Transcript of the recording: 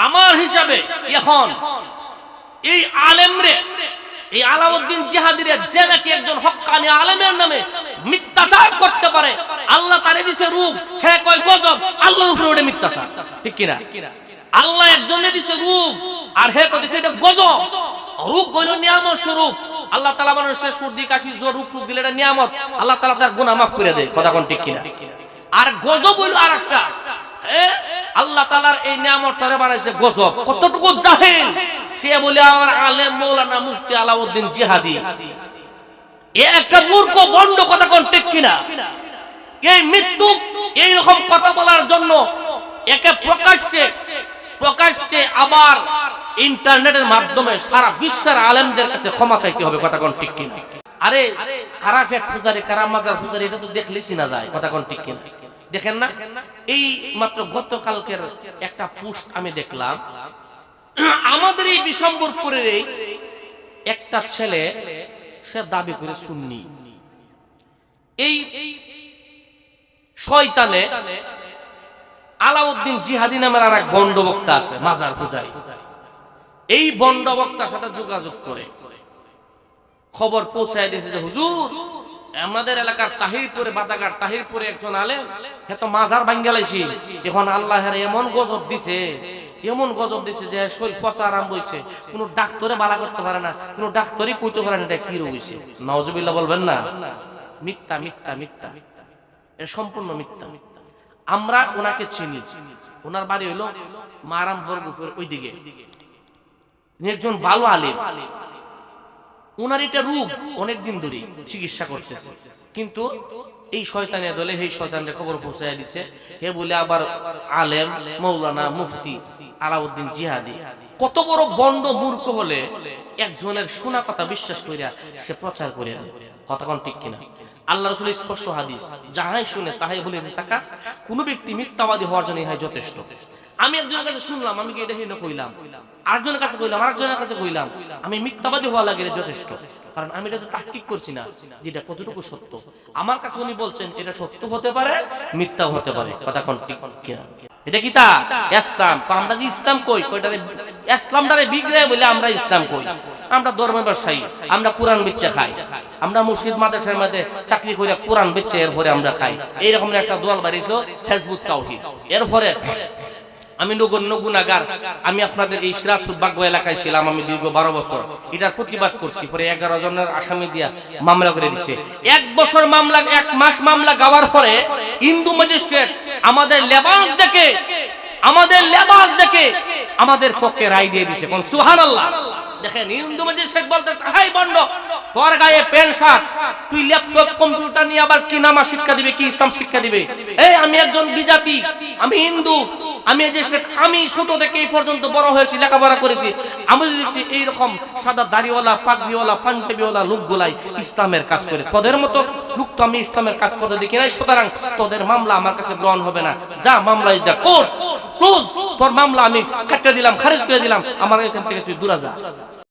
আমার হিসাবে এখন এই আলেমরে, এই আলাউদ্দিন জিহাদিরে যে নাকি একজন হক্কানি আলেমের নামে মিথ্যাচার করতে পারে, আল্লাহ তারে দিছে রূপ, হে কয় গজব, আল্লাহর উপরে ওটা মিথ্যাচার, ঠিক কিনা? আল্লাহ একজনে দিছে রূপ আর হে কয় দিছে এটা গজব। রূপ হইল নিয়ামত স্বরূপ। আল্লাহ তাআলা মানুষের সর্দি কাশি জ্বর রূপ দিলে এটা নিয়ামত, আল্লাহ তাআলা তার গুনাহ মাফ করে দেয়, কথা কোন ঠিক কিনা? আর গজব হইল আরেকটা, আল্লাহ তাআলার এই নিয়ামতটারে বানাইছে গজব। কতটুকু জাহিল সে বলে আমার আলেম মাওলানা মুফতি আলাউদ্দিন জিহাদি, এ একটা মূর্খ বন্ড, কথা কোন ঠিক কিনা? এই মৃত্যু এই রকম কথা বলার জন্য একে প্রকাশ্যে আবার ইন্টারনেটের মাধ্যমে সারা বিশ্বের আলেমদের কাছে ক্ষমা চাইতে হবে, কথা কোন ঠিক কিনা? আরে কারাফেট পূজারি, কারামাজার পূজারি, এটা তো দেখলেই চিনা যায়, কথা কোন ঠিক কিনা? দেখেন না, এই মাত্র গতকালকের একটা পোস্ট আমি দেখলাম, আমাদের এই বিশম্বরপুরের একটা ছেলে, সে দাবি করে সুন্নি, এই শয়তানে আলাউদ্দিন জিহাদি নামের আর এক বন্ড বক্তা আছে মাজার পূজারি, এই বন্ড বক্তার সাথে যোগাযোগ করে খবর পৌঁছায় দিয়েছে যে হুজুর, আমাদের এলাকার তাহিরপুরে, বাদাঘাট তাহিরপুরে একজন আলেম, হে তো মাজার ভাঙ্গা লাইছি, এখন আল্লাহের এমন গজব দিছে, এমন গজব দিছে যে শরীর পচা আরম্ভ হইছে, কোন ডাক্তারে বালা করতে পারে না, কোন ডাক্তারই কইতে পারে না এটা কি রোগ হইছে। নাউজুবিল্লাহ বলবেন না? মিথ্যা মিথ্যা মিথ্যা, এটা সম্পূর্ণ মিথ্যা। আমরা ওনাকে চিনি, ওনার বাড়ি হইলো মারামপুর ওইদিকে, একজন ভালো আলেম। ওনার এটা রোগ অনেকদিন ধরে চিকিৎসা করতেছে, কিন্তু এই শয়তানের দলে এই শয়তানের খবর পৌঁছায় দিছে, হে বলে আবার আলেম মাওলানা মুফতি আলাউদ্দিন জিহাদি। কত বড় বন্ড মূর্খ হলে একজনের শোনা কথা বিশ্বাস করিয়া সে প্রচার করে, কথা কোন ঠিক কিনা? আল্লাহ রাসূলের স্পষ্ট হাদিস, যাহাই শুনে তাহাই বলে থাকা, কোন ব্যক্তি মিথ্যাবাদী হওয়ার জন্য ইহাই যথেষ্ট। আমি একজনের কাছে শুনলাম, আমি কি এটা হেন কইলাম, আরেকজনের কাছে কইলাম, আরেকজনের কাছে কইলাম, আমি মিথ্যাবাদী হওয়া লাগে যথেষ্ট, কারণ আমি এটা তো তাহকিক করছি না যেটা কতটুকু সত্য। আমার কাছে উনি বলছেন এটা সত্য হতে পারে, মিথ্যাও হতে পারে, কথা কোন ঠিক কিনা? এটা কি তা ইসলাম? তো আমরা যে ইসলাম কই, কয়টারে ইসলামটারে বিগড়ে বলে আমরা ইসলাম কই। আমরা ধর্মের ব্যবসায়ী, আমরা কোরআন বেচে খাই, আমরা মসজিদ মাদ্রাসার মধ্যে চাকরি করে কোরআন বেচে এরপরে আমরা খাই। এইরকম একটা দোয়াল বাড়ি হলো হিজবুত তাওহীদ। এরপরে আমি নগণ্য গুনাহগার, আমি আপনাদের এই সিরাজুদ্বাগ এলাকায় ছিলাম, আমি দীর্ঘ 12 বছর এটার প্রতিবাদ করছি, পরে 11 জনের আসামি দিয়া মামলা করে দিচ্ছে। 1 বছর মামলা, 1 মাস মামলা গাওয়ার পরে হিন্দু ম্যাজিস্ট্রেট আমাদের লেবাস দেখে আমাদের পক্ষে রায় দিয়ে দিছে। কোন সুবহানাল্লাহ। দেখেন হিন্দু ম্যাজিস্ট্রেট বলতেছে, হাই বন্ড, তোর গায়ে প্যান্ট শার্ট, তুই ল্যাপটপ কম্পিউটার নিয়ে আবার কি নামাজ শিক্ষা দিবে, কি ইসলাম শিক্ষা দিবে? এই আমি একজন বিজাতি, আমি হিন্দু, আমি আমি ছোট থেকে এই পর্যন্ত বড় হয়েছি, লেখাপড়া করেছি, আমি দেখছি এইরকম সাদা দাড়িওয়ালা, পাগড়িওয়ালা, পাঞ্জাবিওয়ালা লোকগুলাই ইসলামের কাজ করে, তোদের মতো লোক তো আমি ইসলামের কাজ করতে দেখি নাই, সুতরাং তোদের মামলা আমার কাছে গ্রহণ হবে না, যা মামলা ইজ দা কোর্ট ক্লোজ, তোর মামলা আমি কাটিয়ে দিলাম, খারিজ করে দিলাম, আমার এখান থেকে তুই দূরে যা।